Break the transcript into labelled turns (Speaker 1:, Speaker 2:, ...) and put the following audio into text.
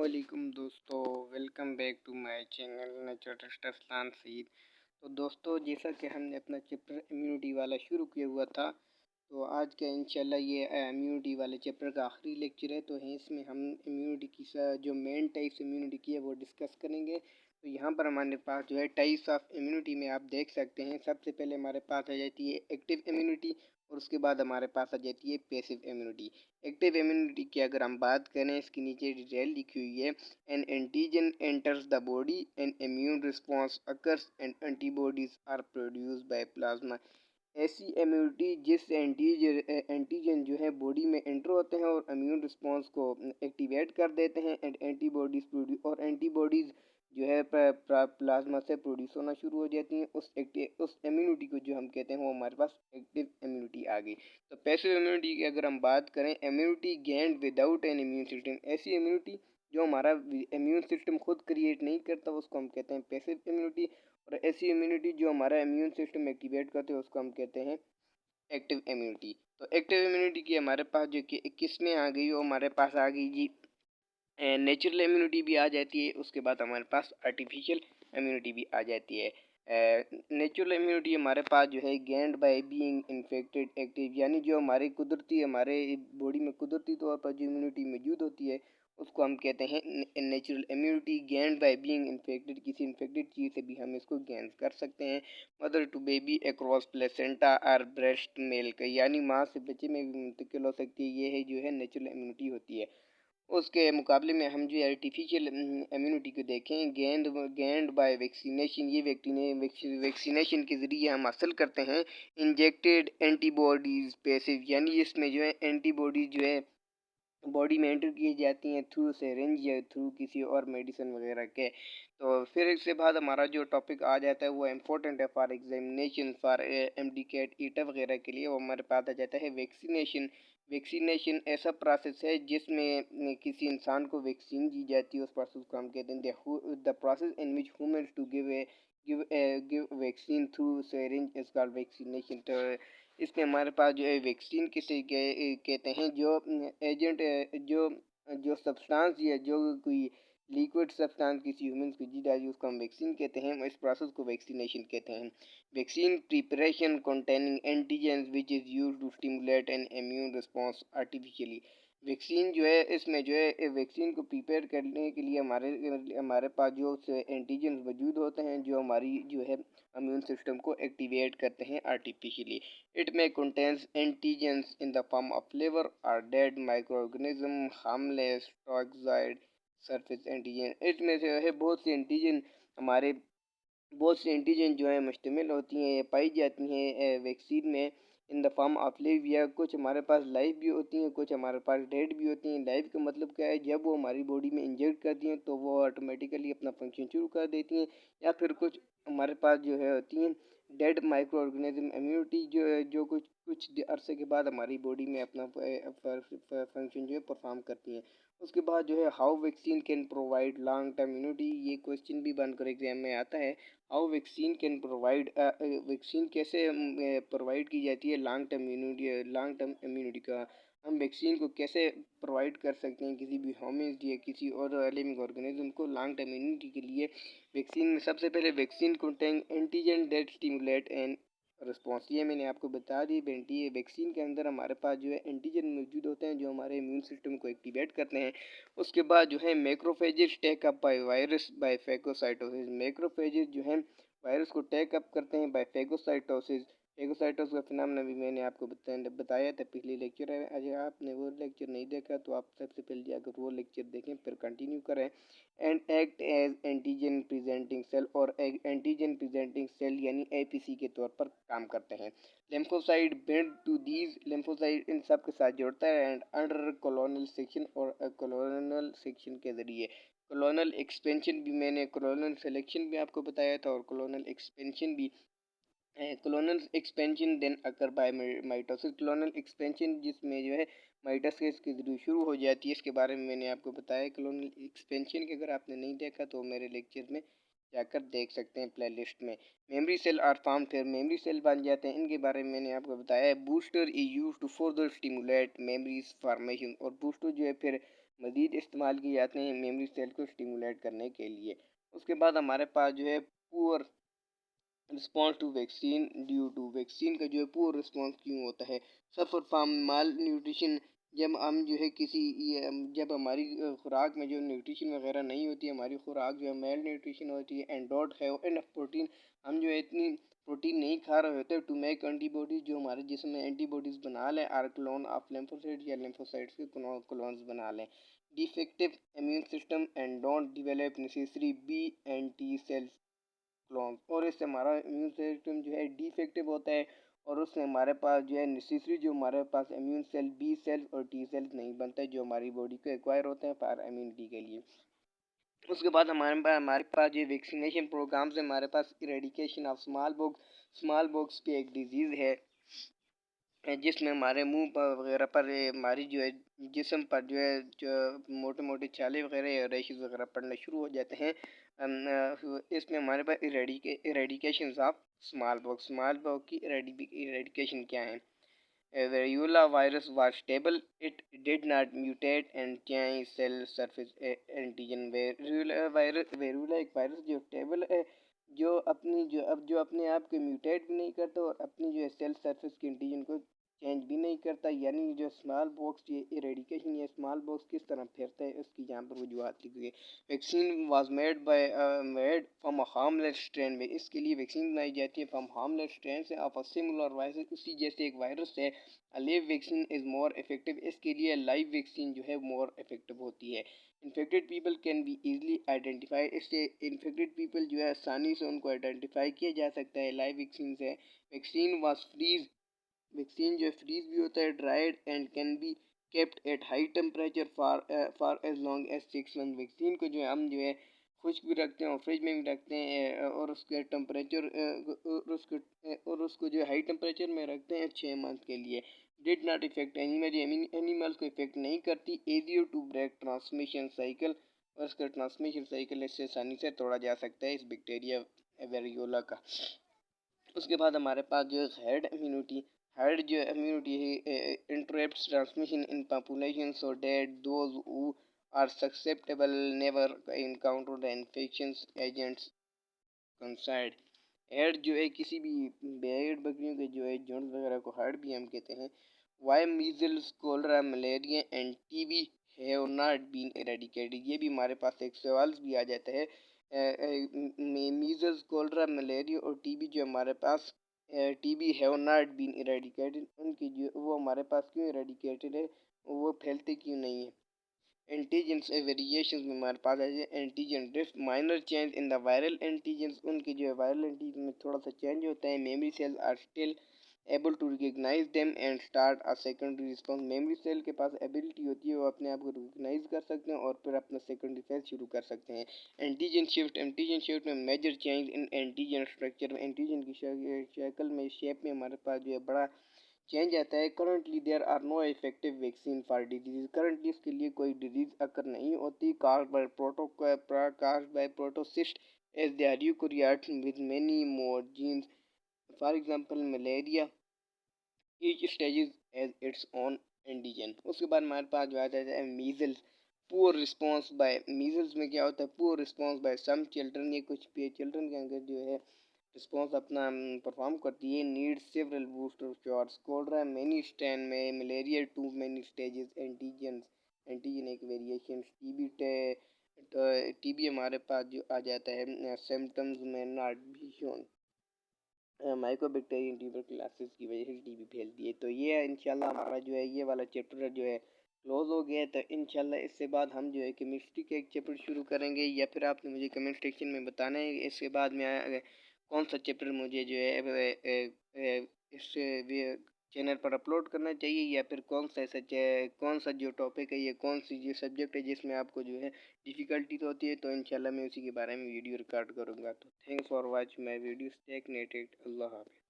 Speaker 1: अस्सलामुअलैकुम दोस्तों, welcome back to my channel nature test Arslan Saeed. तो दोस्तों, जैसा कि हमने अपना चैप्टर इम्यूनिटी वाला शुरू किया हुआ था, तो आज का इंशाल्लाह ये इम्यूनिटी वाले चैप्टर का आखिरी लेक्चर है। तो इसमें हम इम्यूनिटी की जो मेन टाइप्स इम्यूनिटी की है वो डिस्कस करेंगे। तो यहाँ पर हमारे पास जो है टाइप्स ऑफ इम्यूनिटी में आप देख सकते हैं, सबसे पहले हमारे पास आ जाती है एक्टिव इम्यूनिटी और उसके बाद हमारे पास आ जाती है पैसिव इम्यूनिटी। एक्टिव इम्यूनिटी की अगर हम बात करें, इसके नीचे डिटेल लिखी हुई है। An antigen enters the body and immune response occurs and antibodies are produce by plasma. ऐसी इम्यूनिटी जिस एंटीजन जो है बॉडी में एंटर होते हैं और इम्यून रिस्पॉन्स को एक्टिवेट कर देते हैं एंड एंटीबॉडीज प्रोड्यूस और एंटीबॉडीज जो है प्लाज्मा से प्रोड्यूस होना शुरू हो जाती हैं। उस इम्यूनिटी को जो हम कहते हैं वो हमारे पास एक्टिव इम्यूनिटी आ गई। तो पैसिव इम्यूनिटी की अगर हम बात करें, immunity gained without an immune system. ऐसी इम्यूनिटी जो हमारा इम्यून सिस्टम खुद क्रिएट नहीं करता उसको हम कहते हैं पैसिव इम्यूनिटी। और ऐसी इम्यूनिटी जो हमारा इम्यून सिस्टम एक्टिवेट करते हैं उसको हम कहते हैं एक्टिव इम्यूनिटी। तो एक्टिव इम्यूनिटी की हमारे पास जो कि 21 में आ गई, वो हमारे पास आ गई जी नेचुरल इम्यूनिटी भी आ जाती है। उसके बाद हमारे पास आर्टिफिशियल इम्यूनिटी भी आ जाती है। नेचुरल इम्यूनिटी हमारे पास जो है gained by being infected active, यानी जो हमारे बॉडी में कुदरती तौर पर जो इम्यूनिटी मौजूद होती है उसको हम कहते हैं natural immunity. Gained by being infected, किसी इन्फेक्टेड चीज़ से भी हम इसको गेन कर सकते हैं। Mother to baby across placenta और ब्रेस्ट मिल्क, यानी माँ से बच्चे में भी मुंतकिल हो सकती है। ये है जो है नेचुरल इम्यूनिटी होती है। उसके मुकाबले में हम जो आर्टिफिशियल इम्यूनिटी को देखें, गेंड बाय वैक्सीनेशन, ये वैक्सीनेशन के ज़रिए हम हासिल करते हैं। इंजेक्टेड एंटीबॉडीज़ पैसिव, यानी इसमें जो है एंटीबॉडीज़ जो है बॉडी में एंटर की जाती हैं थ्रू सिरिंज या थ्रू किसी और मेडिसिन वगैरह के। तो फिर इसके बाद हमारा जो टॉपिक आ जाता है वो इम्पोर्टेंट है फॉर एग्जामिनेशन, फॉर एमडीकेट ईटा वगैरह के लिए, वो हमारे पास आ जाता है वैक्सीनेशन। वैक्सीनेशन ऐसा प्रोसेस है जिसमें किसी इंसान को वैक्सीन दी जाती है। उस प्रोसेस को हम कहते हैं the process in which humans to give vaccine through syringe is called vaccination. तो इसमें हमारे पास जो है वैक्सीन किसे कहते हैं, जो एजेंट जो जो सब्सटेंस या जो कोई लिक्विड सब्सटेंस किसी ह्यूमन को दी जाती है उसको हम वैक्सीन कहते हैं। इस प्रोसेस को वैक्सीनेशन कहते हैं। Vaccine preparation containing antigens which is used to stimulate an immune response artificially. Vaccine जो है, इसमें जो है वैक्सीन को प्रिपेयर करने के लिए हमारे पास जो एंटीजन मौजूद होते हैं जो हमारी जो है इम्यून सिस्टम को एक्टिवेट करते हैं आर्टिफिशियली। इट में contains antigens in the form of flavour और dead microorganism harmless toxoid surface antigen. इसमें जो है बहुत सी एंटीजन जो है मुश्तमिल होती हैं, पाई जाती हैं वैक्सीन में इन द फॉर्म ऑफ लिव, या कुछ हमारे पास लाइव भी होती हैं, कुछ हमारे पास डेड भी होती हैं। लाइव का मतलब क्या है, जब वो हमारी बॉडी में इंजेक्ट करती हैं तो वो ऑटोमेटिकली अपना फंक्शन शुरू कर देती हैं। या फिर कुछ हमारे पास जो है होती हैं डेड माइक्रो ऑर्गेनिज्म इम्यूनिटी, जो है जो कुछ अरसे के बाद हमारी बॉडी में अपना फंक्शन जो है परफॉर्म करती हैं। उसके बाद जो है how vaccine can provide long term immunity, ये क्वेश्चन भी बनकर एग्जाम में आता है। How vaccine can provide, vaccine कैसे प्रोवाइड की जाती है लॉन्ग टर्म इम्यूनिटी का। हम वैक्सीन को कैसे प्रोवाइड कर सकते हैं किसी भी ह्यूमन या किसी और लिविंग ऑर्गेनिज्म को लॉन्ग टर्म इम्यूनिटी के लिए। वैक्सीन में सबसे पहले vaccine contain antigen that stimulate and response, ये मैंने आपको बता दी बेंटी। वैक्सीन के अंदर हमारे पास जो है एंटीजन मौजूद होते हैं जो हमारे इम्यून सिस्टम को एक्टिवेट करते हैं। उसके बाद जो है macrophages take up by virus by phagocytosis. Macrophages जो है वायरस को टेक अप करते हैं बाय फैगोसाइटोसिस। फैगोसाइटोसिस का फिनोमेना भी मैंने आपको बताया था पिछले लेक्चर में। अगर आपने वो लेक्चर नहीं देखा तो आप सबसे पहले जाकर वो लेक्चर देखें फिर कंटिन्यू करें। And act as antigen presenting cell, और एंटीजन प्रेजेंटिंग सेल यानी एपीसी के तौर पर काम करते हैं। Lymphocyte bind to these, lymphocyte इन सब के साथ जोड़ता है एंड अंडर कोलोनल सेक्शन और कोलोनल सेक्शन के जरिए। कोलोनल एक्सपेंशन भी मैंने कोलोनल सिलेक्शन भी आपको बताया था और कोलोनल एक्सपेंशन भी। Clonal expansion then occur by mitosis, clonal expansion जिसमें जो है माइटोसिस के जरिए शुरू हो जाती है, इसके बारे में मैंने आपको बताया। क्लोनल एक्सपेंशन के अगर आपने नहीं देखा तो मेरे लेक्चर में जाकर देख सकते हैं प्लेलिस्ट में। मेमोरी सेल आर फॉर्म, फिर मेमोरी सेल बन जाते हैं, इनके बारे में मैंने आपको बताया। Booster is use to further stimulate memories formation, और बूस्टर जो है फिर मज़ीद इस्तेमाल किए जाते हैं मेमोरी सेल को स्टिमुलेट करने के लिए। उसके बाद हमारे पास जो है poor response to vaccine due to vaccine का जो है पुअर रिस्पॉन्स क्यों होता है। सफ़र फ्रॉम माल न्यूट्रिशन, जब हम जो है जब हमारी खुराक में जो न्यूट्रिशन वगैरह नहीं होती, हमारी खुराक जो है मेल न्यूट्रिशन होती है and don't have enough protein, हम जो है इतनी प्रोटीन नहीं खा रहे होते टू मेक एंटीबॉडीज, जो हमारे जिस्म में एंटीबॉडीज़ बना लें, आर क्लोन ऑफ लिम्फोसाइट्स या लिम्फोसाइट्स के क्लोन्स बना लें। Defective immune system and don't develop necessary B and T cells clone, और इससे हमारा इम्यून सिस्टम जो है डिफेक्टिव होता है और उससे हमारे पास जो है नेसेसरी जो हमारे पास इम्यून सेल बी सेल्स और टी सेल्स नहीं बनते जो हमारी बॉडी को एक्वायर होते हैं फॉर इम्यूनिटी के लिए। उसके बाद हमारे पास जो वैक्सीनेशन प्रोग्राम से हमारे पास इरेडिकेशन ऑफ स्मॉल बॉक्स की एक डिजीज़ है जिसमें हमारे मुंह पर वगैरह पर हमारी जो है जिस्म पर जो है जो मोटे मोटे छाले वगैरह या रैशेस वगैरह पड़ना शुरू हो जाते हैं। इसमें हमारे पास इरेडिकेशन ऑफ स्मॉल बॉक्स की इरेडिकेशन क्या है। Variola virus was stable. It did not mutate and change cell surface antigen. वेरुला एक वायरस जो स्टेबल है, जो अपने आप के म्यूटेट भी नहीं करता और अपनी जो है सेल सरफेस के एंटीजन को चेंज भी नहीं करता। यानी जो स्मॉल बॉक्स ये इरेडिकेशन या स्मॉल बॉक्स किस तरह फैलता है उसकी यहाँ पर वजूहत लिखी है। Vaccine was made from a harmless strain में, इसके लिए वैक्सीन बनाई जाती है फ्रॉम हार्मलेस स्ट्रेन से ऑफ अ सिमिलर वायरस, उसी जैसे एक वायरस है। Live vaccine is more effective, इसके लिए लाइव वैक्सीन जो है मोर इफेक्टिव होती है। Infected people can be easily identified, इससे इन्फेक्टेड पीपल जो है आसानी से उनको आइडेंटिफाई किया जा सकता है लाइव वैक्सीन से। वैक्सीन वाज फ्रीज, वैक्सीन जो है फ्रीज भी होता है, dried and can be kept at high temperature for as long as 6 month. Vaccine को जो है हम जो है खुश्क भी रखते हैं और फ्रिज में भी रखते हैं और उसके टेम्परेचर और उसको जो है हाई टेम्परेचर में रखते हैं 6 मंथ के लिए। डिड नॉट इफेक्ट एनिमल्स को इफेक्ट नहीं करती। एजियर टू ब्रेक ट्रांसमिशन साइकिल, और उसका ट्रांसमिशन साइकिल इससे आसानी से तोड़ा जा सकता है इस बैक्टीरिया वेरियोला का। उसके बाद हमारे पास जो है हेड जो इम्यूनिटी है interrupts transmission in population so that those who are susceptible never encounter the infections agents कंसाइड। हेड जो है किसी भी भेड़ बकरियों के जो है झुंड वगैरह को हेड भी हम कहते हैं। Why measles cholera malaria and TB have not been eradicated, ये भी हमारे पास एक सवाल भी आ जाता है। मीजल्स कोलरा मलेरिया और टीबी जो हमारे पास TB have not been eradicated, उनकी जो वो हमारे पास क्यों इरेडिकेटेड है, वो फैलते क्यों नहीं है। एंटीजेंस वेरिएशंस में हमारे पास है antigen drift, minor change in the viral antigens, उनके जो है वायरल एंटीजन में थोड़ा सा चेंज होता है। Memory cells are still able to recognise them and start a secondary response, memory cell के पास एबिलिटी होती है वो अपने आप को रिकग्नाइज कर सकते हैं और फिर अपना सेकेंडरी फेज शुरू कर सकते हैं। एंटीजन शिफ्ट में major change in antigen structure में एंटीजन की शक्ल में शेप में हमारे पास जो है बड़ा चेंज आता है। Currently there are no effective vaccine for disease, currently इसके लिए कोई डिजीज अकर नहीं होती। Caused by protoctist as they are eukaryotes with many more genes, for example malaria, each stage has its own antigen. उसके बाद हमारे पास जो आता है measles, poor response by measles में क्या होता है, poor response by some children, ये कुछ चिल्ड्रन के अंदर जो है रिस्पॉन्स अपना परफॉर्म करती है। Need several booster shots, cholera many strain में, malaria too many stages, antigen एक वेरिएशन। टीबी हमारे पास जो आ जाता है सिम्टम्स में नॉट भी शोन, माइकोबैक्टीरियम ट्यूबरकुलोसिस की वजह से टीबी फैलती है। तो ये है इंशाल्लाह हमारा जो है ये वाला चैप्टर जो है क्लोज हो गया है। तो इंशाल्लाह इससे बाद हम जो है केमिस्ट्री का एक चैप्टर शुरू करेंगे, या फिर आपने मुझे कमेंट सेक्शन में बताना है इसके बाद में कौन सा चैप्टर मुझे जो है इस चैनल पर अपलोड करना चाहिए, या फिर कौन सा जो टॉपिक है, ये कौन सी जो सब्जेक्ट है जिसमें आपको जो है डिफ़िकल्टी तो होती है। तो इंशाल्लाह मैं उसी के बारे में वीडियो रिकॉर्ड करूँगा। तो thanks for watching my video, stay connected, अल्लाह हाफ़िज़।